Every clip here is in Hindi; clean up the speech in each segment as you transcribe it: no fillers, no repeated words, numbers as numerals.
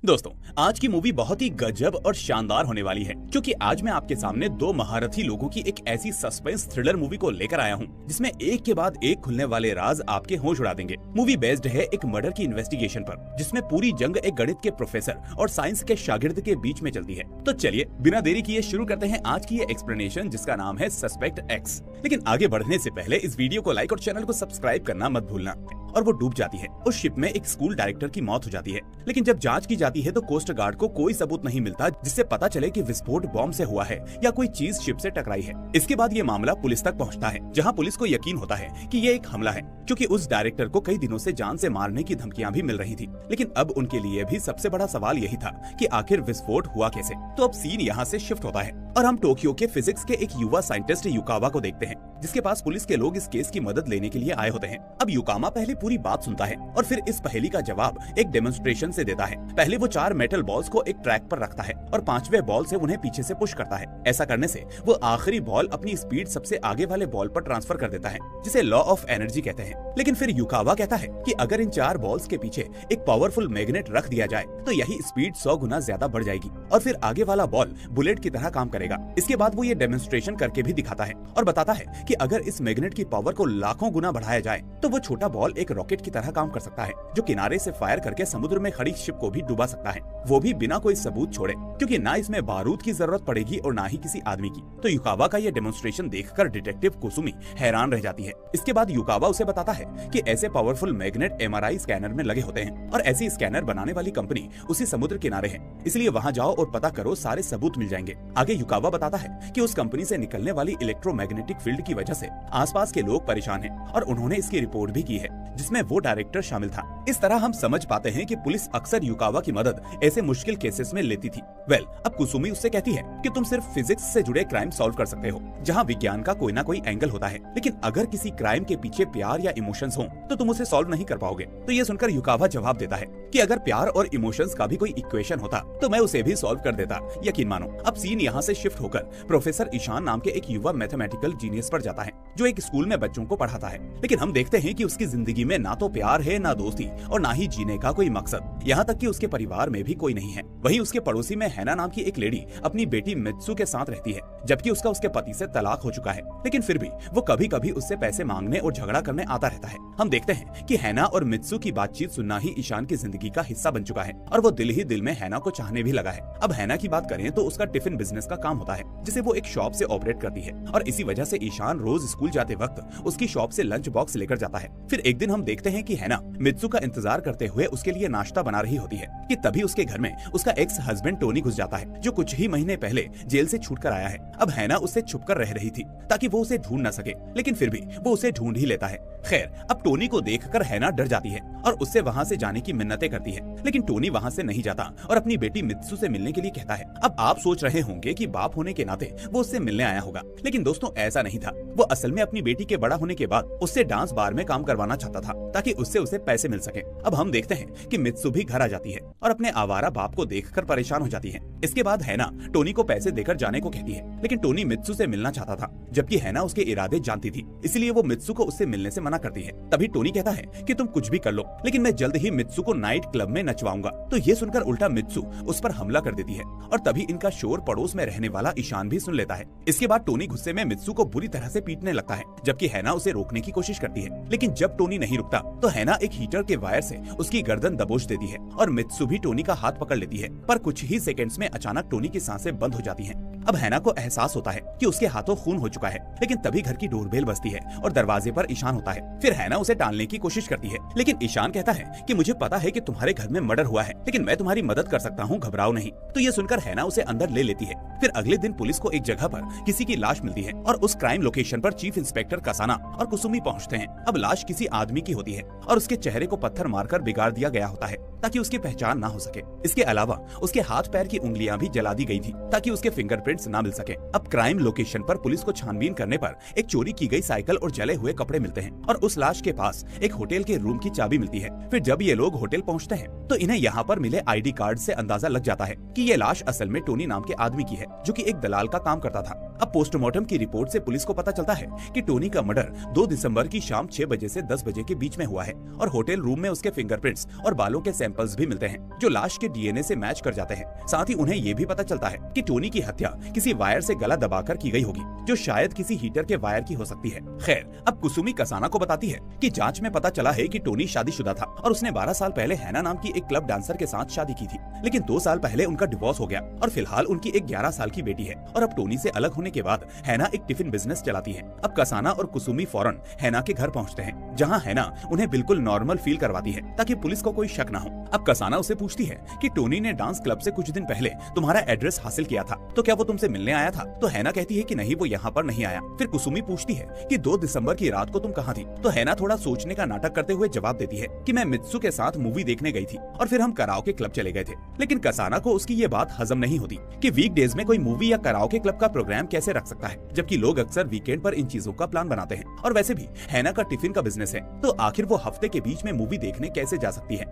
दोस्तों, आज की मूवी बहुत ही गजब और शानदार होने वाली है, क्योंकि आज मैं आपके सामने दो महारथी लोगों की एक ऐसी सस्पेंस थ्रिलर मूवी को लेकर आया हूं, जिसमें एक के बाद एक खुलने वाले राज आपके होश उड़ा देंगे। मूवी बेस्ड है एक मर्डर की इन्वेस्टिगेशन पर, जिसमें पूरी जंग एक गणित के प्रोफेसर और साइंस के शागिर्द के बीच में चलती है। तो चलिए बिना देरी किए शुरू करते हैं आज की ये एक्सप्लेनेशन, जिसका नाम है सस्पेक्ट एक्स। लेकिन आगे बढ़ने से पहले इस वीडियो को लाइक और चैनल को सब्सक्राइब करना मत भूलना। और वो डूब जाती है। उस शिप में एक स्कूल डायरेक्टर की मौत हो जाती है, लेकिन जब जांच की जाती है तो कोस्ट गार्ड को कोई सबूत नहीं मिलता जिससे पता चले कि विस्फोट बॉम्ब से हुआ है या कोई चीज शिप से टकराई है। इसके बाद ये मामला पुलिस तक पहुंचता है, जहां पुलिस को यकीन होता है कि ये एक हमला है, क्योंकि उस डायरेक्टर को कई दिनों से जान से मारने की धमकियां भी मिल रही थी। लेकिन अब उनके लिए भी सबसे बड़ा सवाल यही था कि आखिर विस्फोट हुआ कैसे। तो अब सीन यहाँ से शिफ्ट होता है और हम टोक्यो के फिजिक्स के एक युवा साइंटिस्ट युकावा को देखते हैं, जिसके पास पुलिस के लोग इस केस की मदद लेने के लिए आए होते हैं। अब युकामा पहले पूरी बात सुनता है और फिर इस पहेली का जवाब एक डेमोन्स्ट्रेशन से देता है। पहले वो 4 मेटल बॉल्स को एक ट्रैक पर रखता है और 5वें बॉल से उन्हें पीछे से पुश करता है। ऐसा करने से वो आखिरी बॉल अपनी स्पीड सबसे आगे वाले बॉल पर ट्रांसफर कर देता है, जिसे लॉ ऑफ एनर्जी कहते हैं। लेकिन फिर युकावा कहता है कि अगर इन 4 बॉल्स के पीछे एक पावरफुल मैग्नेट रख दिया जाए तो यही स्पीड 100 गुना ज्यादा बढ़ जाएगी और फिर आगे वाला बॉल बुलेट की तरह काम करेगा। इसके बाद वो ये डेमोन्स्ट्रेशन करके भी दिखाता है और बताता है कि अगर इस मैग्नेट की पावर को लाखों गुना बढ़ाया जाए तो वो छोटा बॉल एक रॉकेट की तरह काम कर सकता है, जो किनारे से फायर करके समुद्र में खड़ी शिप को भी डुबा सकता है, वो भी बिना कोई सबूत छोड़े, क्योंकि ना इसमें बारूद की जरूरत पड़ेगी और ना ही किसी आदमी की। तो युकावा का ये डेमोन्स्ट्रेशन देखकर डिटेक्टिव कुसुमी हैरान रह जाती है। इसके बाद युकावा उसे बताता है कि ऐसे पावरफुल मैग्नेट MRI स्कैनर में लगे होते हैं और ऐसी स्कैनर बनाने वाली कंपनी उसी समुद्र किनारे है, इसलिए वहाँ जाओ और पता करो, सारे सबूत मिल जाएंगे। आगे युकावा बताता है कि उस कंपनी से निकलने वाली इलेक्ट्रोमैग्नेटिक फील्ड की वजह से आसपास के लोग परेशान हैं और उन्होंने इसकी रिपोर्ट भी की है, जिसमें वो डायरेक्टर शामिल था। इस तरह हम समझ पाते हैं कि पुलिस अक्सर युकावा की मदद ऐसे मुश्किल केसेस में लेती थी। अब कुसुमी उससे कहती है कि तुम सिर्फ फिजिक्स से जुड़े क्राइम सॉल्व कर सकते हो, जहां विज्ञान का कोई ना कोई एंगल होता है, लेकिन अगर किसी क्राइम के पीछे प्यार या इमोशंस हो तो तुम उसे सॉल्व नहीं कर पाओगे। तो ये सुनकर युकावा जवाब देता है कि अगर प्यार और इमोशंस का भी कोई इक्वेशन होता तो मैं उसे भी सॉल्व कर देता, यकीन मानो। अब सीन यहाँ से शिफ्ट होकर प्रोफेसर ईशान नाम के एक युवा मैथमेटिकल जीनियस पर जाता है, जो एक स्कूल में बच्चों को पढ़ाता है। लेकिन हम देखते हैं कि उसकी जिंदगी में ना तो प्यार है, ना दोस्ती और ना ही जीने का कोई मकसद। यहाँ तक कि उसके परिवार में भी कोई नहीं है। वहीं उसके पड़ोसी में हैना नाम की एक लेडी अपनी बेटी मित्सु के साथ रहती है, जबकि उसका उसके पति से तलाक हो चुका है। लेकिन फिर भी वो कभी कभी उससे पैसे मांगने और झगड़ा करने आता रहता है। हम देखते हैं कि हैना और मित्सु की बातचीत सुनना ही ईशान की जिंदगी का हिस्सा बन चुका है और वो दिल ही दिल में हैना को चाहने भी लगा है। अब हैना की बात करें तो उसका टिफिन बिजनेस का काम होता है, जिसे वो एक शॉप से ऑपरेट करती है और इसी वजह से ईशान रोज स्कूल जाते वक्त उसकी शॉप से लंच बॉक्स लेकर जाता है। फिर एक दिन हम देखते हैं कि हैना मित्सु का इंतजार करते हुए उसके लिए नाश्ता बना रही होती है कि तभी उसके घर में उसका एक्स हस्बैंड टोनी घुस जाता है, जो कुछ ही महीने पहले जेल से छूट कर आया है। अब हैना उससे छुपकर रह रही थी ताकि वो उसे ढूंढ न सके, लेकिन फिर भी वो उसे ढूंढ ही लेता है। खैर, अब टोनी को देखकर हैना डर जाती है और उससे वहाँ से जाने की मिन्नतें करती है, लेकिन टोनी वहाँ से नहीं जाता और अपनी बेटी मित्सु से मिलने के लिए कहता है। अब आप सोच रहे होंगे कि बाप होने के नाते वो उससे मिलने आया होगा, लेकिन दोस्तों ऐसा नहीं था। वो असल में अपनी बेटी के बड़ा होने के बाद उससे डांस बार में काम करवाना चाहता था, ताकि उससे उसे पैसे मिल सके। अब हम देखते हैं कि मित्सु भी घर आ जाती है और अपने आवारा बाप को देखकर परेशान हो जाती है। इसके बाद हैना टोनी को पैसे देकर जाने को कहती है, लेकिन टोनी मित्सु से मिलना चाहता था, जबकि हैना उसके इरादे जानती थी, इसलिए वो मित्सु को उससे मिलने से मना करती है। तभी टोनी कहता है कि तुम कुछ भी कर लो, लेकिन मैं जल्द ही मित्सु को नाइट क्लब में नचवाऊंगा। तो ये सुनकर उल्टा मित्सु उस पर हमला कर देती है और तभी इनका शोर पड़ोस में रहने वाला ईशान भी सुन लेता है। इसके बाद टोनी गुस्से में मित्सु को बुरी तरह से पीटने लगता है, जबकि हैना उसे रोकने की कोशिश करती है। लेकिन जब टोनी नहीं रुकता तो हैना एक हीटर के वायर से उसकी गर्दन दबोच देती है और मित्सु भी टोनी का हाथ पकड़ लेती है। पर कुछ ही सेकंड्स में अचानक टोनी की सांसें बंद हो जाती हैं। अब हैना को एहसास होता है कि उसके हाथों खून हो चुका है, लेकिन तभी घर की डोरबेल बजती है और दरवाजे पर ईशान होता है। फिर हैना उसे टालने की कोशिश करती है, लेकिन ईशान कहता है कि मुझे पता है कि तुम्हारे घर में मर्डर हुआ है, लेकिन मैं तुम्हारी मदद कर सकता हूँ, घबराओ नहीं। तो ये सुनकर हैना उसे अंदर ले लेती है। फिर अगले दिन पुलिस को एक जगह पर किसी की लाश मिलती है और उस क्राइम लोकेशन पर चीफ इंस्पेक्टर कसाना और कुसुमी पहुँचते हैं। अब लाश किसी आदमी की होती है और उसके चेहरे को पत्थर मारकर बिगाड़ दिया गया होता है ताकि उसकी पहचान ना हो सके। इसके अलावा उसके हाथ पैर की उंगलियां भी जला दी गई थी ताकि उसके फिंगरप्रिंट्स ना मिल सके। अब क्राइम लोकेशन पर पुलिस को छानबीन करने पर एक चोरी की गई साइकिल और जले हुए कपड़े मिलते हैं और उस लाश के पास एक होटल के रूम की चाबी मिलती है। फिर जब ये लोग होटल पहुंचते हैं तो इन्हें यहाँ पर मिले ID कार्ड से अंदाजा लग जाता है कि ये लाश असल में टोनी नाम के आदमी की है, जो कि एक दलाल का काम करता था। अब पोस्टमार्टम की रिपोर्ट से पुलिस को पता चलता है कि टोनी का मर्डर 2 दिसंबर की शाम 6 बजे से 10 बजे के बीच में हुआ है और होटल रूम में उसके फिंगरप्रिंट्स और बालों के सैंपल्स भी मिलते हैं जो लाश के डीएनए से मैच कर जाते हैं। साथ ही उन्हें ये भी पता चलता है कि टोनी की हत्या किसी वायर से गला दबाकर की गई होगी जो शायद किसी हीटर के वायर की हो सकती है। खैर, अब कुसुमी कसाना को बताती है कि जांच में पता चला है कि टोनी शादीशुदा था और उसने 12 साल पहले हैना नाम की एक क्लब डांसर के साथ शादी की थी, लेकिन 2 साल पहले उनका डिवोर्स हो गया और फिलहाल उनकी एक 11 साल की बेटी है। और अब टोनी से अलग होने के बाद हैना एक टिफिन बिजनेस चलाती है। अब कसाना और कुसुमी फौरन हैना के घर पहुंचते हैं, जहां हैना उन्हें बिल्कुल नॉर्मल फील करवाती है ताकि पुलिस को कोई शक न हो। अब कसाना उसे पूछती है कि टोनी ने डांस क्लब से कुछ दिन पहले तुम्हारा एड्रेस हासिल किया था, तो क्या वो तुमसे मिलने आया था? तो हैना कहती है कि नहीं, वो यहाँ पर नहीं आया। फिर कुसुमी पूछती है कि 2 दिसंबर की रात को तुम कहाँ थी? तो हैना थोड़ा सोचने का नाटक करते हुए जवाब देती है कि मैं मित्सु के साथ मूवी देखने गई थी और फिर हम कराओके क्लब चले गए थे। लेकिन कसाना को उसकी ये बात हजम नहीं होती कि वीकडेज में कोई मूवी या कराओके क्लब का प्रोग्राम कैसे रख सकता है, जबकि लोग अक्सर वीकेंड पर इन चीजों का प्लान बनाते हैं। और वैसे भी हैना का टिफिन का बिजनेस है, तो आखिर वो हफ्ते के बीच में मूवी देखने कैसे जा सकती है?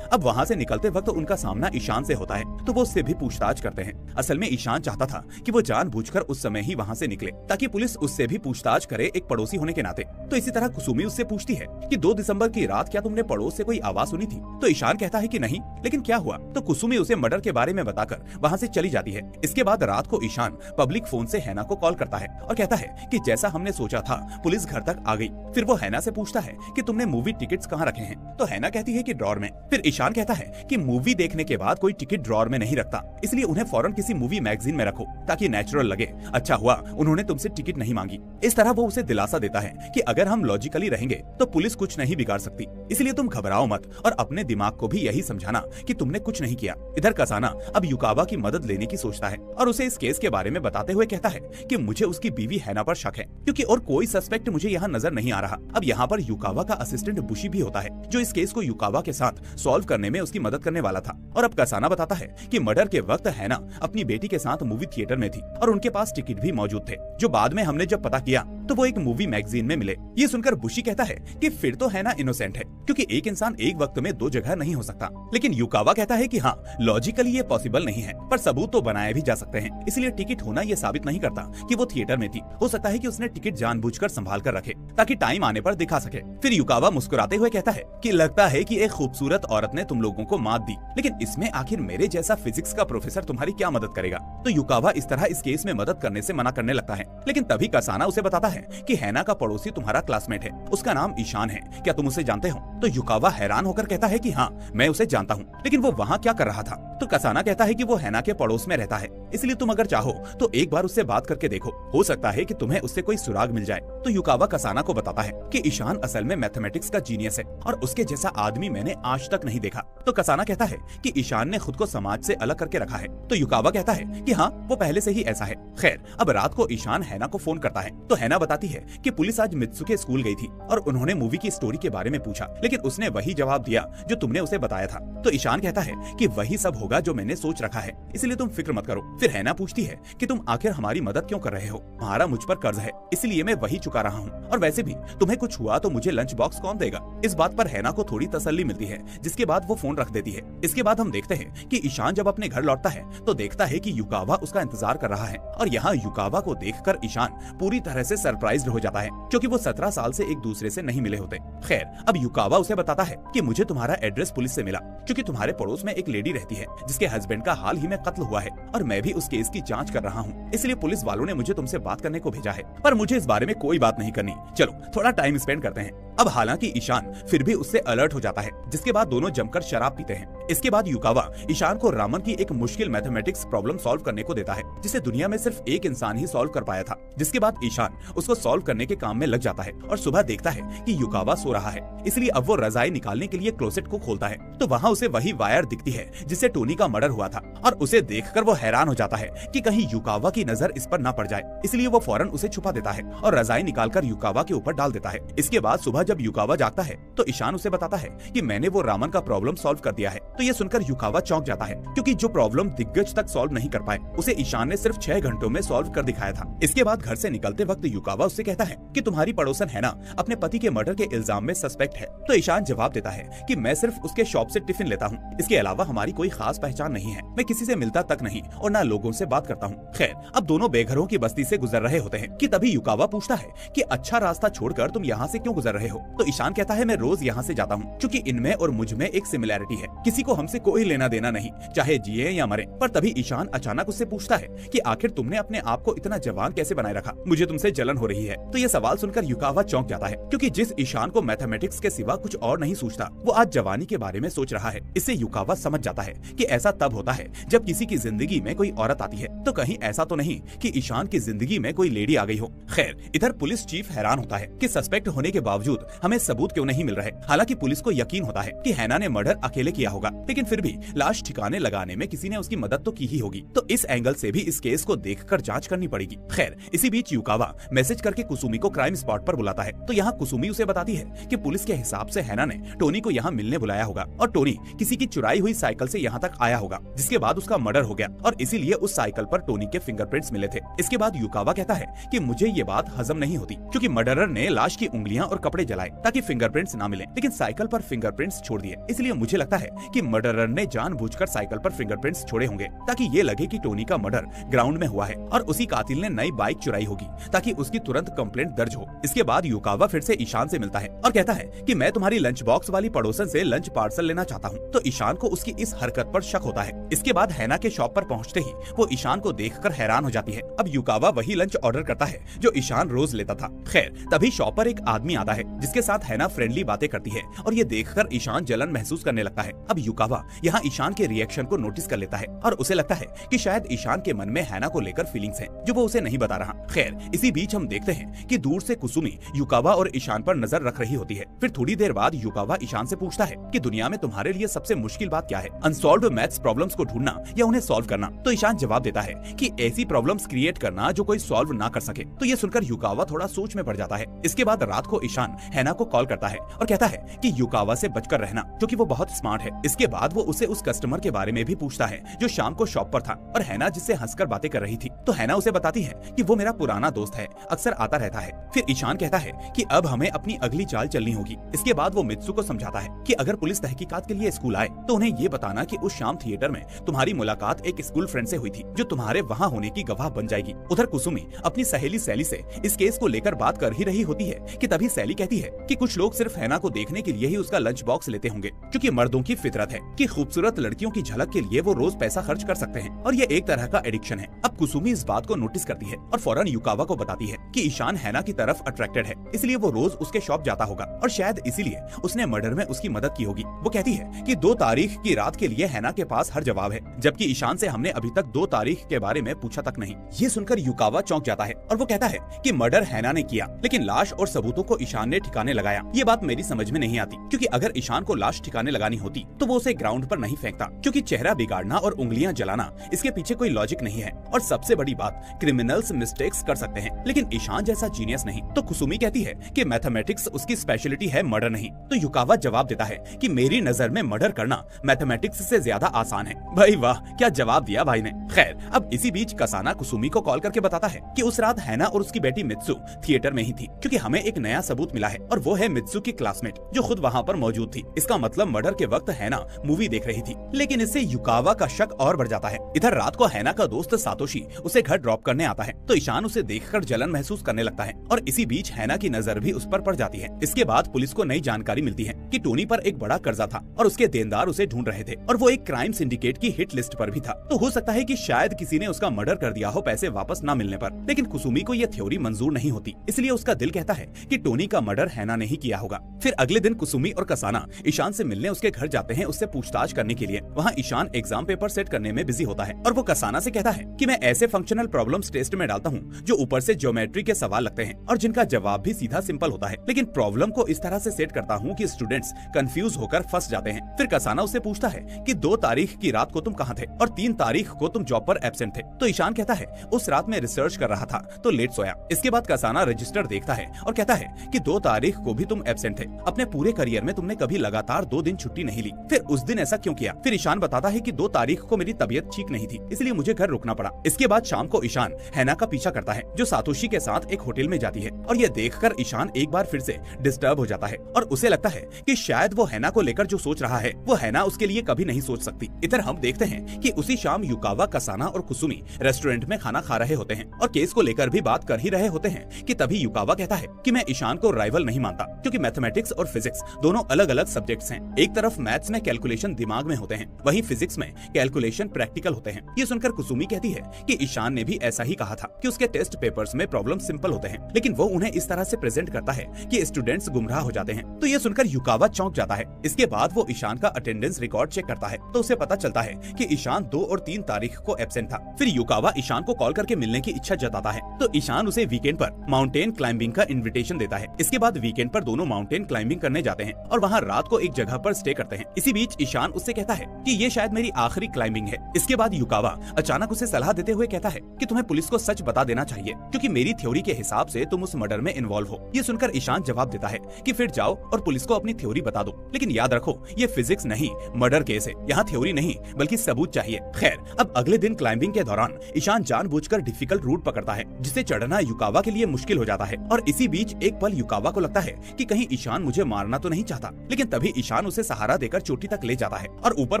अब वहाँ से निकलते वक्त उनका सामना ईशान से होता है, तो वो उससे भी पूछताछ करते हैं। असल में ईशान चाहता था कि वो जानबूझकर उस समय ही वहाँ से निकले ताकि पुलिस उससे भी पूछताछ करे, एक पड़ोसी होने के नाते। तो इसी तरह कुसुमी उससे पूछती है कि 2 दिसंबर की रात क्या तुमने पड़ोस से कोई आवाज सुनी थी? तो ईशान कहता है कि नहीं, लेकिन क्या हुआ? तो कुसुमी उसे मर्डर के बारे में बताकर वहाँ से चली जाती है। इसके बाद रात को ईशान पब्लिक फोन से हैना को कॉल करता है और कहता है कि जैसा हमने सोचा था पुलिस घर तक आ गई। फिर वो हैना से पूछता है कि तुमने मूवी टिकट्स कहाँ रखे हैं? तो हैना कहती है कि ड्रॉर में। फिर ईशान कहता है कि मूवी देखने के बाद कोई टिकट ड्रॉर में नहीं रखता, इसलिए उन्हें फौरन किसी मूवी मैगजीन में रखो ताकि नेचुरल लगे। अच्छा हुआ उन्होंने तुमसे टिकट नहीं मांगी। इस तरह वो उसे दिलासा देता है कि अगर हम लॉजिकली रहेंगे तो पुलिस कुछ नहीं बिगाड़ सकती, इसलिए तुम घबराओ मत और अपने दिमाग को भी यही समझाना कि तुमने कुछ नहीं किया। इधर कसाना अब युकावा की मदद लेने की सोचता है और उसे इस केस के बारे में बताते हुए कहता है कि मुझे उसकी बीवी हैना पर शक है, क्योंकि और कोई सस्पेक्ट मुझे यहाँ नजर नहीं आ रहा। अब यहाँ पर युकावा का असिस्टेंट बुशी भी होता है जो इस केस को युकावा के साथ सॉल्व करने में उसकी मदद करने वाला था। और अब कसाना बताता है कि मर्डर के वक्त हैना अपनी बेटी के साथ मूवी थिएटर में थी और उनके पास टिकट भी मौजूद थे, जो बाद में हमने जब पता किया तो वो एक मूवी मैगजीन में मिले। ये सुनकर बुशी कहता है कि फिर तो हैना इनोसेंट है, क्योंकि एक इंसान एक वक्त में 2 जगह नहीं हो सकता। लेकिन युकावा कहता है कि हाँ, लॉजिकली ये पॉसिबल नहीं है, पर सबूत तो बनाए भी जा सकते हैं, इसलिए टिकट होना ये साबित नहीं करता कि वो थिएटर में थी। हो सकता है कि उसने टिकट जानबूझकर संभाल कर रखे ताकि टाइम आने पर दिखा सके। फिर युकावा मुस्कुराते हुए कहता है कि लगता है कि एक खूबसूरत औरत ने तुम लोगों को मात दी, लेकिन इसमें आखिर मेरे जैसा फिजिक्स का प्रोफेसर तुम्हारी क्या मदद करेगा? तो युकावा इस तरह इस केस में मदद करने से मना करने लगता है। लेकिन तभी कसाना उसे बताता है कि हैना का पड़ोसी तुम्हारा क्लासमेट है, उसका नाम ईशान है, क्या तुम उसे जानते हो? तो युकावा हैरान होकर कहता है कि हाँ, मैं उसे जानता हूँ, लेकिन वो वहाँ क्या कर रहा था? तो कसाना कहता है कि वो हैना के पड़ोस में रहता है, इसलिए तुम अगर चाहो तो एक बार उससे बात करके देखो, हो सकता है कि तुम्हें उससे कोई सुराग मिल जाए। तो युकावा कसाना को बताता है कि ईशान असल में मैथमेटिक्स का जीनियस है और उसके जैसा आदमी मैंने आज तक नहीं देखा। तो कसाना कहता है कि ईशान ने खुद को समाज से अलग करके रखा है। तो युकावा कहता है कि हाँ, वो पहले से ही ऐसा है। खैर, अब रात को ईशान हैना को फोन करता है, तो हैना बताती है कि पुलिस आज मित्सुके स्कूल गई थी और उन्होंने मूवी की स्टोरी के बारे में पूछा, लेकिन उसने वही जवाब दिया जो तुमने उसे बताया था। तो ईशान कहता है कि वही सब होगा जो मैंने सोच रखा है, इसलिए तुम फिक्र मत करो। फिर हैना पूछती है कि तुम आखिर हमारी मदद क्यों कर रहे हो? तुम्हारा मुझ पर कर्ज है, इसलिए मैं वही चुका रहा हूँ, और वैसे भी तुम्हें कुछ हुआ तो मुझे लंच बॉक्स कौन देगा? इस बात पर हैना को थोड़ी तसल्ली मिलती है, जिसके बाद वो फोन रख देती है। इसके बाद हम देखते हैं कि ईशान जब अपने घर लौटता है तो देखता है कि युकावा उसका इंतजार कर रहा है, और यहाँ युकावा को देखकर ईशान पूरी तरह से सरप्राइज्ड हो जाता है, क्योंकि वो 17 साल से एक दूसरे से नहीं मिले होते। खैर, अब युकावा उसे बताता है कि मुझे तुम्हारा एड्रेस पुलिस से मिला, क्योंकि तुम्हारे पड़ोस में एक लेडी रहती है जिसके हस्बैंड का हाल ही में कत्ल हुआ है, और मैं भी उस केस की जांच कर रहा हूँ, इसलिए पुलिस वालों ने मुझे तुमसे बात करने को भेजा है, पर मुझे इस बारे में कोई बात नहीं करनी। चलो थोड़ा टाइम स्पेंड करते हैं। अब हालांकि ईशान फिर भी उससे अलर्ट हो जाता है, जिसके बाद दोनों जमकर शराब पीते हैं। इसके बाद युकावा ईशान को रामन की एक मुश्किल मैथमेटिक्स प्रॉब्लम सॉल्व करने को देता है, जिसे दुनिया में सिर्फ एक इंसान ही सॉल्व कर पाया था। जिसके बाद ईशान उसको सॉल्व करने के काम में लग जाता है, और सुबह देखता है कि युकावा सो रहा है, इसलिए अब वो रजाई निकालने के लिए क्लोसेट को खोलता है, तो वहाँ उसे वही वायर दिखती है जिससे टोनी का मर्डर हुआ था, और उसे देखकर वो हैरान हो जाता है कि कहीं युकावा की नजर इस पर न पड़ जाए, इसलिए वो फौरन उसे छुपा देता है और रजाई निकालकर युकावा के ऊपर डाल देता है। इसके बाद सुबह जब युकावा जागता है तो ईशान उसे बताता है कि मैंने वो रामन का प्रॉब्लम सॉल्व कर दिया है। तो ये सुनकर युकावा चौंक जाता है, क्योंकि जो प्रॉब्लम दिग्गज तक सॉल्व नहीं कर पाए उसे ईशान ने सिर्फ 6 घंटों में सॉल्व कर दिखाया था। इसके बाद घर से निकलते वक्त युकावा उससे कहता है कि तुम्हारी पड़ोसन हैना अपने पति के मर्डर के इल्जाम में सस्पेक्ट है। तो ईशान जवाब देता है कि मैं सिर्फ उसके शॉप से टिफिन लेता हूँ, इसके अलावा हमारी कोई खास पहचान नहीं है। मैं किसी से मिलता तक नहीं और ना लोगों से बात करता हूँ। खैर, अब दोनों बेघरों की बस्ती से गुजर रहे होते हैं कि तभी युकावा पूछता है कि अच्छा रास्ता छोड़कर तुम यहाँ से क्यों गुजर रहे हो। तो ईशान कहता है मैं रोज यहाँ से जाता हूँ क्योंकि इनमें और मुझ में एक सिमिलैरिटी है, किसी को हमसे कोई लेना देना नहीं, चाहे जिए या मरे। पर तभी ईशान अचानक उससे पूछता है कि आखिर तुमने अपने आप को इतना जवान कैसे बनाए रखा, मुझे तुमसे जलन हो रही है। तो ये सवाल सुनकर युकावा चौंक जाता है क्योंकि जिस ईशान को मैथमेटिक्स के सिवा कुछ और नहीं सूझता, वो आज जवानी के बारे में सोच रहा है। इससे युकावा समझ जाता है कि ऐसा तब होता है जब किसी की जिंदगी में कोई औरत आती है। तो कहीं ऐसा तो नहीं कि ईशान की जिंदगी में कोई लेडी आ गई हो। खैर, इधर पुलिस चीफ हैरान होता है कि सस्पेक्ट होने के बावजूद हमें सबूत क्यों नहीं मिल रहे। हालांकि पुलिस को यकीन होता है कि हैना ने मर्डर अकेले किया होगा, लेकिन फिर भी लाश ठिकाने लगाने में किसी ने उसकी मदद तो की ही होगी। तो इस एंगल से भी इस केस को देखकर जांच करनी पड़ेगी। खैर, इसी बीच युकावा मैसेज करके कुसुमी को क्राइम स्पॉट पर बुलाता है। तो यहाँ कुसुमी उसे बताती है कि पुलिस के हिसाब से हैना ने टोनी को यहाँ मिलने बुलाया होगा और टोनी किसी की चुराई हुई साइकिल से यहाँ तक आया होगा, जिसके बाद उसका मर्डर हो गया और इसीलिए उस साइकिल पर टोनी के फिंगरप्रिंट्स मिले थे। इसके बाद युकावा कहता है कि मुझे ये बात हजम नहीं होती क्योंकि मर्डरर ने लाश की उंगलियां और कपड़े जलाए ताकि फिंगरप्रिंट्स ना मिले, लेकिन साइकिल पर फिंगरप्रिंट्स छोड़ दिए। इसलिए मुझे लगता है कि मर्डरर ने जानबूझकर साइकिल पर फिंगरप्रिंट्स छोड़े होंगे ताकि ये लगे कि टोनी का मर्डर ग्राउंड में हुआ है और उसी कातिल ने नई बाइक चुराई होगी ताकि उसकी तुरंत कंप्लेंट दर्ज हो। इसके बाद युकावा फिर से ईशान से मिलता है और कहता है कि मैं तुम्हारी लंच बॉक्स वाली पड़ोसन से लंच पार्सल लेना चाहता हूँ। तो ईशान को उसकी इस हरकत पर शक होता है। इसके बाद हैना के शॉप पर पहुँचते ही वो ईशान को देखकर हैरान हो जाती है। अब युकावा वही लंच ऑर्डर करता है जो ईशान रोज लेता था। खैर, तभी शॉप पर एक आदमी आता है जिसके साथ हैना फ्रेंडली बातें करती है और ये देखकर ईशान जलन महसूस करने लगता है। अब युकावा यहाँ ईशान के रिएक्शन को नोटिस कर लेता है और उसे लगता है कि शायद ईशान के मन में हैना को लेकर फीलिंग्स हैं जो वो उसे नहीं बता रहा। खैर, इसी बीच हम देखते हैं कि दूर से कुसुमी युकावा और ईशान पर नजर रख रही होती है। फिर थोड़ी देर बाद युकावा ईशान से पूछता है कि दुनिया में तुम्हारे लिए सबसे मुश्किल बात क्या है, अनसॉल्व्ड मैथ्स प्रॉब्लम्स को ढूंढना या उन्हें सॉल्व करना। तो ईशान जवाब देता है कि ऐसी प्रॉब्लम्स क्रिएट करना जो कोई सॉल्व ना कर सके। तो ये सुनकर युकावा थोड़ा सोच में पड़ जाता है। इसके बाद रात को ईशान हैना को कॉल करता है और कहता है कि युकावा से बचकर रहना क्योंकि वो बहुत स्मार्ट है। इसके बाद वो उसे उस कस्टमर के बारे में भी पूछता है जो शाम को शॉप पर था और हैना जिससे हंसकर बातें कर रही थी। तो हैना उसे बताती है कि वो मेरा पुराना दोस्त है, अक्सर आता रहता है। फिर ईशान कहता है कि अब हमें अपनी अगली चाल चलनी होगी। इसके बाद वो मित्सु को समझाता है कि अगर पुलिस तहकीकात के लिए स्कूल आए तो उन्हें ये बताना कि उस शाम थिएटर में तुम्हारी मुलाकात एक स्कूल फ्रेंड से हुई थी जो तुम्हारे वहाँ होने की गवाह बन जाएगी। उधर कुसुमी अपनी सहेली सैली से इस केस को लेकर बात कर ही रही होती है कि तभी सैली कहती है कि कुछ लोग सिर्फ हैना को देखने के लिए ही उसका लंच बॉक्स लेते होंगे क्योंकि मर्दों की फितरत है कि खूबसूरत लड़कियों की झलक के लिए वो रोज पैसा खर्च कर सकते हैं और ये एक तरह का एडिक्शन है। अब कुसुमी इस बात को नोटिस करती है और फौरन युकावा को बताती है कि ईशान हैना की तरफ अट्रैक्टेड है, इसलिए वो रोज उसके शॉप जाता होगा और शायद इसीलिए उसने मर्डर में उसकी मदद की होगी। वो कहती है कि 2 तारीख की रात के लिए हैना के पास हर जवाब है, जबकि ईशान से हमने अभी तक 2 तारीख के बारे में पूछा तक नहीं। ये सुनकर युकावा चौंक जाता है और वो कहता है कि मर्डर हैना ने किया, लेकिन लाश और सबूतों को ईशान ने ठिकाने लगाया। ये बात मेरी समझ में नहीं आती क्योंकि अगर ईशान को लाश ठिकाने लगानी होती तो वो उसे ग्राउंड पर नहीं फेंकता, क्योंकि चेहरा बिगाड़ना और उंगलियां जलाना इसके पीछे कोई लॉजिक नहीं है। और सबसे बड़ी बात, क्रिमिनल्स मिस्टेक्स कर सकते हैं लेकिन ईशान जैसा जीनियस नहीं। तो कुसुमी कहती है कि मैथमेटिक्स उसकी स्पेशलिटी है, मर्डर नहीं। तो युकावा जवाब देता है कि मेरी नजर में मर्डर करना मैथमेटिक्स से ज्यादा आसान है। भाई वाह, क्या जवाब दिया भाई ने। खैर, अब इसी बीच कसाना कुसुमी को कॉल करके बताता है कि उस रात हैना और उसकी बेटी मित्सु थिएटर में ही थी, क्योंकि हमें एक नया सबूत मिला है और वो है मित्सु की क्लासमेट जो खुद वहाँ पर मौजूद थी। इसका मतलब मर्डर के वक्त हैना मूवी देख रही थी। लेकिन इससे युकावा का शक और बढ़ जाता है। इधर रात को हैना का दोस्त सातोशी उसे घर ड्रॉप करने आता है तो ईशान उसे देखकर जलन महसूस करने लगता है और इसी बीच हैना की नजर भी उस पर पड़ जाती है। इसके बाद पुलिस को नई जानकारी मिलती है कि टोनी पर एक बड़ा कर्जा था और उसके देनदार उसे ढूंढ रहे थे और वो एक क्राइम सिंडिकेट की हिट लिस्ट पर भी था। तो हो सकता है कि शायद किसी ने उसका मर्डर कर दिया हो पैसे वापस न मिलने पर। लेकिन कुसुमी को यह थ्योरी मंजूर नहीं होती, इसलिए उसका दिल कहता है कि टोनी का मर्डर हैना ने ही किया होगा। फिर अगले दिन कुसुमी और कसाना ईशान से मिलने उसके घर जाते हैं उससे पूछताछ करने के लिए। वहाँ ईशान एग्जाम पेपर सेट करने में बिजी होता है और वो कसाना से कहता है कि मैं ऐसे फंक्शनल प्रॉब्लम्स टेस्ट में डालता हूँ जो ऊपर से ज्योमेट्री के सवाल लगते हैं और जिनका जवाब भी सीधा सिंपल होता है, लेकिन प्रॉब्लम को इस तरह से सेट करता हूँ कि स्टूडेंट्स कंफ्यूज होकर फंस जाते हैं। फिर कसाना उससे पूछता है कि 2 तारीख की रात को तुम कहाँ थे और 3 तारीख को तुम जॉब पर एब्सेंट थे। तो ईशान कहता है उस रात में रिसर्च कर रहा था तो लेट सोया। इसके बाद कसाना रजिस्टर देखता है और कहता है कि 2 तारीख को भी तुम एब्सेंट थे। अपने पूरे करियर में तुमने कभी लगातार 2 दिन छुट्टी नहीं ली, फिर उस दिन ऐसा क्यों किया? फिर ईशान बताता है कि 2 तारीख को मेरी तबीयत ठीक नहीं थी, इसलिए मुझे घर रुकना पड़ा। इसके बाद शाम को ईशान हैना का पीछा करता है जो सातोशी के साथ एक होटल में जाती है और ये देखकर ईशान एक बार फिर से डिस्टर्ब हो जाता है और उसे लगता है कि शायद वो हैना को लेकर जो सोच रहा है वो हैना उसके लिए कभी नहीं सोच सकती। इधर हम देखते हैं कि उसी शाम युकावा, कसाना और कुसुमी रेस्टोरेंट में खाना खा रहे होते हैं और केस को लेकर भी बात कर ही रहे होते हैं कि तभी युकावा कहता है कि मैं ईशान को राइवल नहीं मानता, क्योंकि मैथमेटिक्स और फिजिक्स दोनों अलग अलग सब्जेक्ट्स हैं। एक तरफ मैथ्स में कैलकुलेशन दिमाग में होते हैं, वहीं फिजिक्स में कैलकुलेशन प्रैक्टिकल होते हैं। ये सुनकर कुसुमी कहती है कि ईशान ने भी ऐसा ही कहा था कि उसके टेस्ट पेपर्स में प्रॉब्लम सिंपल होते हैं, लेकिन वो उन्हें इस तरह से प्रेजेंट करता है कि स्टूडेंट्स गुमराह हो जाते हैं। तो ये सुनकर युकावा चौंक जाता है। इसके बाद वो ईशान का अटेंडेंस रिकॉर्ड चेक करता है तो उसे पता चलता है कि ईशान 2 और 3 तारीख को एब्सेंट था। फिर युकावा ईशान को कॉल करके मिलने की इच्छा जताता है तो ईशान उसे वीकेंड पर माउंटेन क्लाइंबिंग का इन्विटेशन देता है। इसके बाद वीकेंड पर दोनों माउंटेन क्लाइंबिंग करने जाते हैं और वहाँ रात को एक जगह पर स्टे करते हैं। इसी बीच ईशान उससे कहता है कि ये शायद मेरी आखिरी क्लाइंबिंग है। इसके बाद युकावा अचानक उसे सलाह देते हुए कहता है कि तुम्हें पुलिस को सच बता देना चाहिए, क्योंकि मेरी थ्योरी के हिसाब से तुम उस मर्डर में इन्वॉल्व हो। ये सुनकर ईशान जवाब देता है कि फिर जाओ और पुलिस को अपनी थ्योरी बता दो, लेकिन याद रखो ये फिजिक्स नहीं मर्डर केस है, यहाँ थ्योरी नहीं बल्कि सबूत चाहिए। खैर, अब अगले दिन क्लाइंबिंग के दौरान ईशान जानबूझकर डिफिकल्ट रूट पकड़ता है जिसे चढ़ना युकावा के लिए मुश्किल हो जाता है। और इसी बीच एक पल युकावा को लगता है कि कहीं ईशान मुझे मारना तो नहीं चाहता, लेकिन तभी ईशान उसे सहारा देकर चोटी तक ले जाता है और ऊपर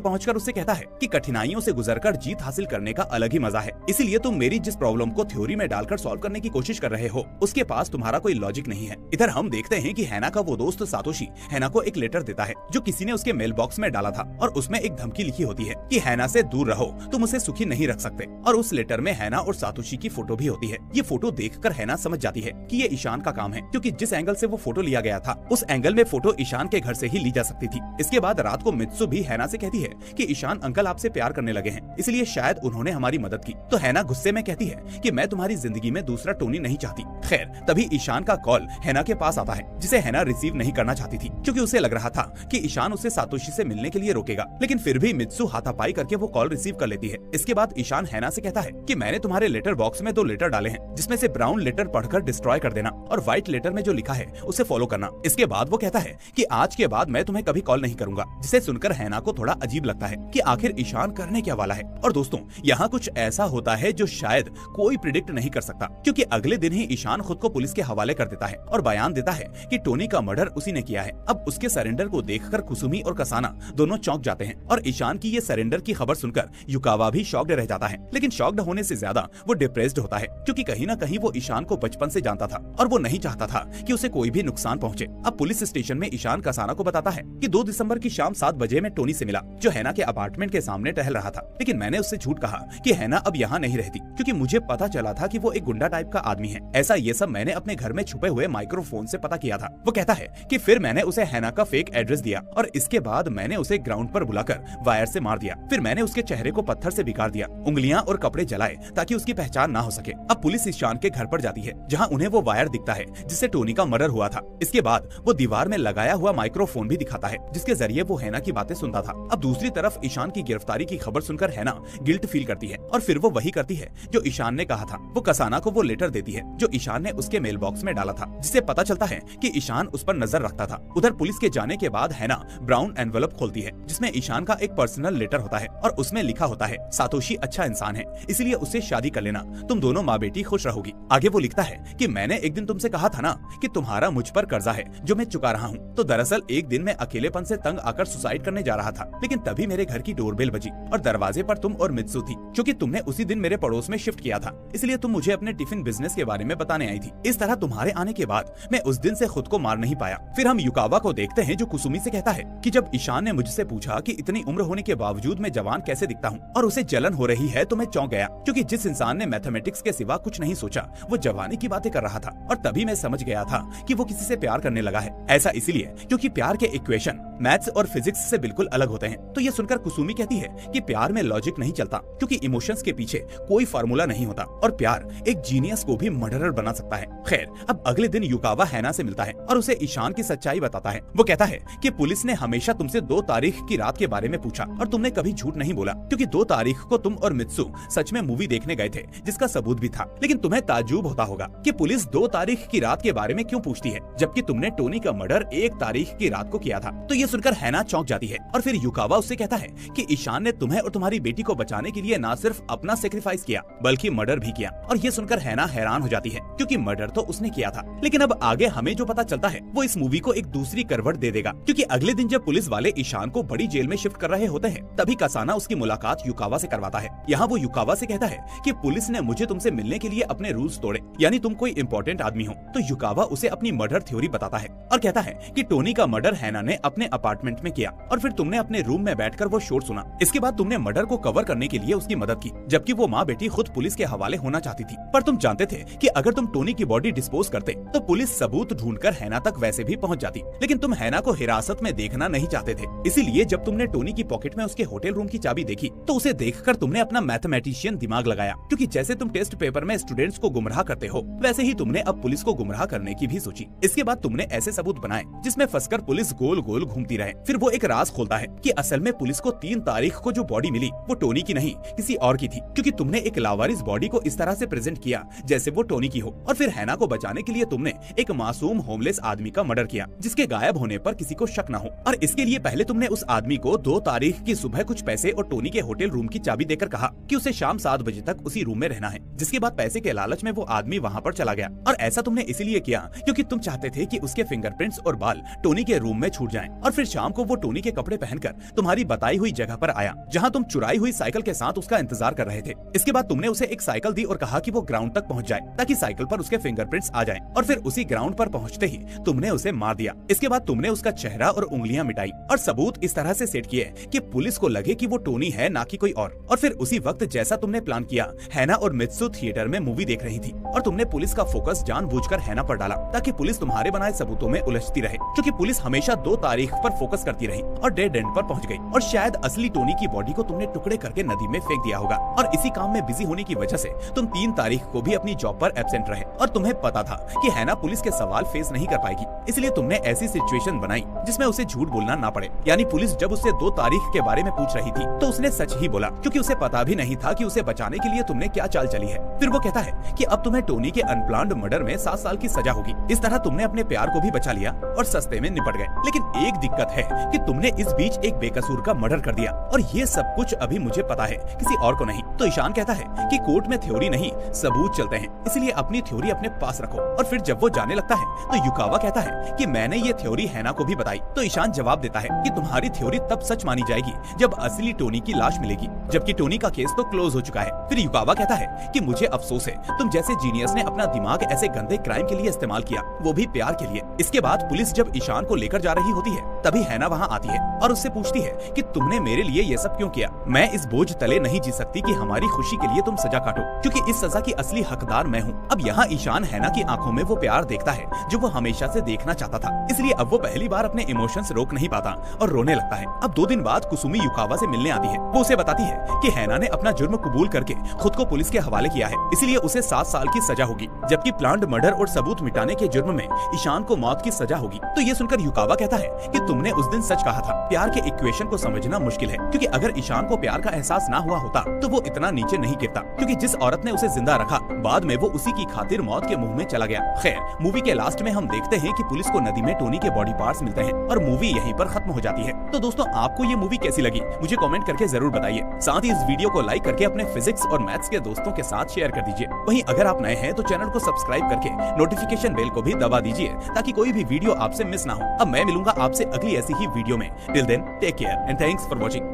पहुंचकर उससे कहता है कि कठिनाइयों से गुजरकर जीत हासिल करने का अलग ही मजा है, इसीलिए तुम मेरी जिस प्रॉब्लम को थ्योरी में डालकर सॉल्व करने की कोशिश कर रहे हो उसके पास तुम्हारा कोई लॉजिक नहीं है। इधर हम देखते हैं कि हैना का वो दोस्त सातोशी हैना को एक लेटर देता है जो किसी ने उसके मेल बॉक्स में डाला था और उसमें एक धमकी लिखी होती है कि हैना से दूर रहो, तुम उसे सुखी नहीं रख सकते। और उस लेटर में हैना और सातोशी की फोटो भी होती है। ये फोटो देखकर हैना समझ जाती है कि ये ईशान का काम है, क्योंकि जिस एंगल से वो फोटो लिया गया था उस एंगल में फोटो ईशान के घर से ही ली जा सकती थी। इसके बाद रात को मित्सु भी हैना से कहती है कि ईशान अंकल आपसे प्यार करने लगे हैं, इसलिए शायद उन्होंने हमारी मदद की। तो हैना गुस्से में कहती है कि मैं तुम्हारी जिंदगी में दूसरा टोनी नहीं चाहती। खैर, तभी ईशान का कॉल हैना के पास आता है जिसे हैना रिसीव नहीं करना चाहती थी, क्योंकि उसे लग रहा था कि ईशान उसे सातोशी से मिलने के लिए रोकेगा, लेकिन फिर भी मित्सु हाथापाई करके वो कॉल रिसीव कर लेती है। इसके बाद ईशान हैना से कहता है कि मैंने तुम्हारे लेटर बॉक्स में 2 लेटर डाले हैं, जिसमें से ब्राउन लेटर पढ़कर डिस्ट्रॉय कर देना और व्हाइट लेटर में जो लिखा है उसे फॉलो करना। इसके बाद वो कहता है कि आज के बाद मैं तुम्हें कभी कॉल नहीं करूंगा, जिसे सुनकर हैना को थोड़ा अजीब लगता है कि आखिर ईशान करने क्या वाला है। और दोस्तों, यहाँ कुछ ऐसा होता है जो शायद कोई प्रिडिक्ट नहीं कर सकता, क्योंकि अगले दिन ही ईशान खुद को पुलिस के हवाले कर देता है और बयान देता है कि टोनी का मर्डर उसी ने किया है। अब उसके सरेंडर को देखकर कुसुमी और कसाना दोनों चौंक जाते हैं और ईशान की ये सरेंडर की खबर सुनकर युकावा भी शॉक्ड रह जाता है, लेकिन शॉक्ड होने से ज्यादा वो डिप्रेस्ड होता है, क्योंकि कहीं ना कहीं वो ईशान को बचपन से जानता था और वो नहीं चाहता था कि उसे कोई भी नुकसान पहुंचे। अब पुलिस स्टेशन में ईशान कसाना को बताता है कि 2 दिसंबर की शाम 7 बजे में टोनी से मिला, जो हैना के अपार्टमेंट के सामने टहल रहा था, लेकिन मैंने उससे झूठ कहा कि हैना अब यहाँ नहीं रहती, क्योंकि मुझे पता चला था कि वो एक गुंडा टाइप का आदमी है। ऐसा ये सब मैंने अपने घर में छुपे हुए माइक्रोफोन से पता किया था। वो कहता है कि फिर मैंने उसे हैना का फेक एड्रेस दिया और इसके बाद मैंने उसे ग्राउंड पर बुलाकर वायर से मार दिया। फिर मैंने उसके चेहरे को पत्थर से बिगाड़ दिया, उंगलियां और कपड़े जलाए ताकि उसकी पहचान ना हो सके। अब पुलिस ईशान के घर पर जाती है, जहां उन्हें वो वायर दिखता है जिससे टोनी का मर्डर हुआ था। इसके बाद वो दीवार में लगाया हुआ माइक्रोफोन भी दिखाता है, जिसके जरिए वो हैना की बातें सुनता था। अब दूसरी तरफ ईशान की गिरफ्तारी की खबर सुनकर हैना गिल्ट फील करती है और फिर वो वही करती है जो ईशान ने कहा था। वो कसाना को वो लेटर देती है जो ईशान ने उसके मेल बॉक्स में डाला था, जिससे पता चलता है कि ईशान उस पर नजर रखता था। उधर पुलिस के जाने के बाद हैना ब्राउन एनवेलप खोलती है, जिसमें ईशान का एक पर्सनल लेटर होता है और उसमें लिखा होता है, सातोशी अच्छा इंसान है, इसलिए उससे शादी कर लेना, तुम दोनों माँ बेटी खुश रहोगी। आगे वो लिखता है कि मैंने एक दिन तुमसे कहा था ना कि तुम्हारा मुझ पर कर्जा है जो मैं चुका रहा हूँ। तो दरअसल एक दिन मैं अकेलेपन से तंग आकर सुसाइड करने जा रहा था, लेकिन तभी मेरे घर की डोरबेल बजी और दरवाजे पर तुम और मित्सु थी, क्योंकि तुमने उसी दिन मेरे पड़ोस में शिफ्ट किया था, इसलिए तुम मुझे अपने टिफिन बिजनेस के बारे में बताने आई थी। इस तरह तुम्हारे आने के बाद मैं उस दिन से खुद को मार नहीं पाया। फिर हम युकावा को देखते हैं जो कुसुमी से कहता है कि जब ईशान ने मुझसे पूछा कि इतनी उम्र होने के बावजूद मैं जवान कैसे दिखता हूँ और उसे जलन हो रही है, तो मैं चौंक गया, क्योंकि जिस इंसान ने मैथमेटिक्स के सिवा कुछ नहीं सोचा वो जवानी की बातें कर रहा था। और तभी मैं समझ गया था कि वो किसी से प्यार करने लगा है। ऐसा इसलिए क्योंकि प्यार के इक्वेशन मैथ्स और फिजिक्स से बिल्कुल अलग होते हैं। तो ये सुनकर कुसुमी कहती है कि प्यार में लॉजिक नहीं चलता, क्योंकि इमोशंस के पीछे कोई फार्मूला नहीं होता और प्यार एक जीनियस को भी मर्डरर बना सकता है। खैर, अब अगले दिन युकावा हैना से मिलता है और उसे ईशान की सच्चाई बताता है। वो कहता है कि पुलिस ने हमेशा तुमसे 2 तारीख की रात के बारे में पूछा और तुमने कभी झूठ नहीं बोला, क्योंकि 2 तारीख को तुम और मित्सु सच में मूवी देखने गए थे, जिसका सबूत भी था। लेकिन तुम्हें ताज्जुब होता होगा कि पुलिस 2 तारीख की रात के बारे में क्यों पूछती है, जबकि तुमने टोनी का मर्डर 1 तारीख की रात को किया था। तो ये सुनकर हैना चौंक जाती है और फिर युकावा उससे कहता है कि ईशान ने तुम्हें और तुम्हारी बेटी को बचाने के लिए न सिर्फ अपना सेक्रीफाइस किया बल्कि मर्डर भी किया। और ये सुनकर हैना हैरान हो जाती है, क्योंकि मर्डर तो उसने किया था। लेकिन अब आगे हमें जो पता चलता है वो इस मूवी को एक दूसरी करवट दे देगा, क्योंकि अगले दिन जब पुलिस वाले ईशान को बड़ी जेल में शिफ्ट कर रहे होते हैं तभी कसाना उसकी मुलाकात युकावा से करवाता है। यहाँ वो युकावा से कहता है कि पुलिस ने मुझे तुमसे मिलने के लिए अपने रूल्स तोड़े, यानी तुम कोई इंपॉर्टेंट आदमी हो। तो युकावा उसे अपनी मर्डर थ्योरी बताता है और कहता है कि टोनी का मर्डर हैना ने अपने अपार्टमेंट में किया और फिर तुमने अपने रूम में बैठकर वो शोर सुना। इसके बाद तुमने मर्डर को कवर करने के लिए उसकी मदद की, जबकि वो माँ बेटी खुद पुलिस के हवाले होना चाहती थी। पर तुम जानते थे कि अगर तुम टोनी की बॉडी डिस्पोज करते तो पुलिस सबूत ढूंढकर हैना तक वैसे भी पहुंच जाती, लेकिन तुम हैना को हिरासत में देखना नहीं चाहते थे। इसीलिए जब तुमने टोनी की पॉकेट में उसके होटल रूम की चाबी देखी तो उसे देखकर तुमने अपना मैथमेटिशियन दिमाग लगाया, क्योंकि जैसे तुम टेस्ट पेपर में स्टूडेंट्स को गुमराह करते हो वैसे ही तुमने अब पुलिस को गुमराह करने की भी सोची। इसके बाद तुमने ऐसे सबूत बनाए जिसमें फंसकर पुलिस गोल गोल घूमती रहे। फिर वो एक राज खोलता है कि असल में पुलिस को 3 तारीख को जो बॉडी मिली वो टोनी की नहीं किसी और की थी, क्योंकि तुमने एक लावारिस बॉडी को इस तरह से प्रेजेंट किया जैसे वो टोनी की हो। और फिर हैना को बचाने के लिए तुमने एक मासूम होमलेस आदमी का मर्डर किया जिसके गायब होने पर किसी को शक न हो। और इसके लिए पहले तुमने उस आदमी को 2 तारीख की सुबह कुछ पैसे और टोनी के होटल रूम की चाबी देकर कहा कि उसे शाम 7 बजे तक उसी रूम में रहना है, जिसके बाद पैसे के लालच में वो आदमी वहाँ पर चला गया। और ऐसा तुमने इसीलिए किया क्योंकि तुम चाहते थे कि उसके फिंगरप्रिंट्स और बाल टोनी के रूम में छूट जाएं। और फिर शाम को वो टोनी के कपड़े पहनकर तुम्हारी बताई हुई जगह पर आया जहाँ तुम चुराई हुई साइकिल के साथ उसका इंतजार कर रहे थे। इसके बाद तुमने उसे एक साइकिल दी और कहा कि वो ग्राउंड तक पहुँच जाए ताकि साइकिल पर उसके फिंगरप्रिंट्स आ जाएं। और फिर उसी ग्राउंड पर पहुँचते ही तुमने उसे मार दिया। इसके बाद तुमने उसका चेहरा और उंगलियां मिटाई और सबूत इस तरह से सेट किए कि पुलिस को लगे कि वो टोनी है ना कि कोई और फिर उसी वक्त जैसा तुमने प्लान किया हैना और मित्सु थिएटर में मूवी देख रही थी और तुमने पुलिस का फोकस जानबूझकर हैना पर डाला ताकि पुलिस तुम्हारे बनाए सबूतों में उलझती रहे, क्योंकि पुलिस हमेशा 2 तारीख पर फोकस करती रही और डेड एंड पर पहुंच गई। और शायद असली टोनी की बॉडी को तुमने टुकड़े करके नदी में फेंक दिया होगा। और इसी काम में बिजी होने की वजह से तुम 3 तारीख को भी अपनी जॉब पर एब्सेंट रहे और तुम्हें पता था कि हैना पुलिस के सवाल फेस नहीं कर पाएगी, इसलिए तुमने ऐसी सिचुएशन बनाई जिसमें उसे झूठ बोलना ना पड़े। यानी पुलिस जब उससे 2 तारीख के बारे में पूछ रही थी तो उसने सच ही बोला, क्योंकि उसे पता भी नहीं था कि उसे बचाने के लिए तुमने क्या चाल चली है। फिर वो कहता है कि अब तुम्हें टोनी के अनप्लान्ड मर्डर में 7 साल की सजा होगी। इस तरह तुमने अपने प्यार को भी बचा लिया और सस्ते में निपट गए। लेकिन एक दिक्कत है कि तुमने इस बीच एक बेकसूर का मर्डर कर दिया और ये सब कुछ अभी मुझे पता है, किसी और को नहीं। तो ईशान कहता है कि कोर्ट में थ्योरी नहीं सबूत चलते हैं, इसलिए अपनी थ्योरी अपने पास रखो। और फिर जब वो जाने लगता है तो युकावा कहता है कि मैंने ये थ्योरी हैना को भी बताई। तो ईशान जवाब देता है कि तुम्हारी थ्योरी तब सच मानी जाएगी जब असली टोनी की लाश मिलेगी, जबकि टोनी का केस तो क्लोज हो चुका है। फिर युकावा कहता है कि मुझे अफसोस है तुम जैसे जीनियस ने अपना दिमाग ऐसे गंदे क्राइम के लिए इस्तेमाल किया, वो भी प्यार के लिए। इसके बाद पुलिस जब ईशान को लेकर जा रही होती है तभी हैना वहाँ आती है और उससे पूछती है कि तुमने मेरे लिए ये सब क्यों किया। मैं इस बोझ तले नहीं जी सकती कि हमारी खुशी के लिए तुम सजा काटो, क्योंकि इस सजा की असली हकदार मैं हूँ। अब यहाँ ईशान हैना की आंखों में वो प्यार देखता है जो वो हमेशा से देखना चाहता था, इसलिए अब वो पहली बार अपने इमोशंस रोक नहीं पाता और रोने लगता है। अब 2 दिन बाद कुसुमी युकावा से मिलने आती है। वो उसे बताती है कि हैना ने अपना जुर्म कबूल करके खुद को पुलिस के हवाले किया है, इसलिए उसे 7 साल की सजा होगी, जबकि प्लान्ड मर्डर और सबूत मिटाने के जुर्म में ईशान को मौत की सजा होगी। तो ये सुनकर युकावा कहता है कि तुमने उस दिन सच कहा था, प्यार के इक्वेशन को समझना मुश्किल है, क्योंकि अगर ईशान को प्यार का एहसास ना हुआ होता तो वो इतना नीचे नहीं गिरता, क्योंकि जिस औरत ने उसे जिंदा रखा बाद में वो उसी की खातिर मौत के मुंह में चला गया। खैर, मूवी के लास्ट में हम देखते हैं कि पुलिस को नदी में टोनी के बॉडी पार्ट्स मिलते हैं और मूवी यहीं पर खत्म हो जाती है। तो दोस्तों, आपको ये मूवी कैसी लगी मुझे कमेंट करके जरूर बताइए। साथ ही इस वीडियो को लाइक करके अपने फिजिक्स और मैथ्स के दोस्तों के साथ शेयर कर दीजिए। वहीं अगर आप नए हैं तो चैनल को सब्सक्राइब करके नोटिफिकेशन बेल को भी दबा दीजिए ताकि कोई भी वीडियो आपसे मिस ना हो। अब मैं मिलूंगा आपसे अगली ऐसी ही वीडियो में। Till then take care and thanks for watching.